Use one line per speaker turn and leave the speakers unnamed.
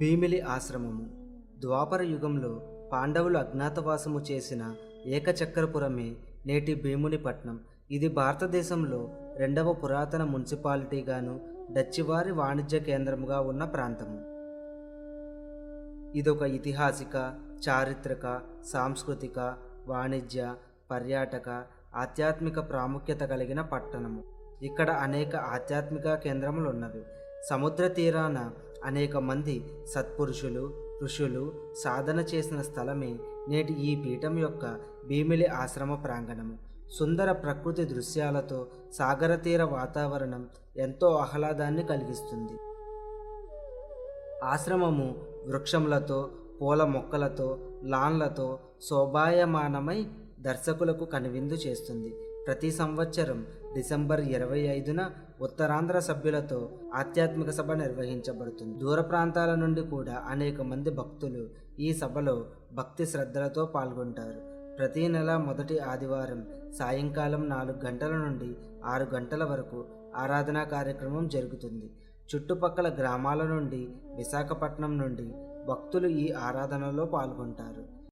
భీమిలి ఆశ్రమము ద్వాపర యుగంలో పాండవులు అజ్ఞాతవాసము చేసిన ఏకచక్రపురమే నేటి భీమునిపట్నం. ఇది భారతదేశంలో రెండవ పురాతన మున్సిపాలిటీగాను డచ్చివారి వాణిజ్య కేంద్రముగా ఉన్న ప్రాంతము. ఇదొక ఐతిహాసిక, చారిత్రక, సాంస్కృతిక, వాణిజ్య, పర్యాటక, ఆధ్యాత్మిక ప్రాముఖ్యత కలిగిన పట్టణము. ఇక్కడ అనేక ఆధ్యాత్మిక కేంద్రములు ఉన్నవి. సముద్ర తీరాన అనేక మంది సత్పురుషులు, ఋషులు సాధన చేసిన స్థలమే నేటి ఈ పీఠం యొక్క భీమిలి ఆశ్రమ ప్రాంగణము. సుందర ప్రకృతి దృశ్యాలతో సాగర తీర వాతావరణం ఎంతో ఆహ్లాదాన్ని కలిగిస్తుంది. ఆశ్రమము వృక్షములతో, పూల మొక్కలతో, లాన్లతో శోభాయమానమై దర్శకులకు కనువిందు చేస్తుంది. ప్రతి సంవత్సరం డిసెంబర్ 25న ఉత్తరాంధ్ర సభ్యులతో ఆధ్యాత్మిక సభ నిర్వహించబడుతుంది. దూర ప్రాంతాల నుండి కూడా అనేక మంది భక్తులు ఈ సభలో భక్తి శ్రద్ధలతో పాల్గొంటారు. ప్రతి నెల మొదటి ఆదివారం సాయంకాలం 4 గంటల నుండి 6 గంటల వరకు ఆరాధనా కార్యక్రమం జరుగుతుంది. చుట్టుపక్కల గ్రామాల నుండి, విశాఖపట్నం నుండి భక్తులు ఈ ఆరాధనలో పాల్గొంటారు.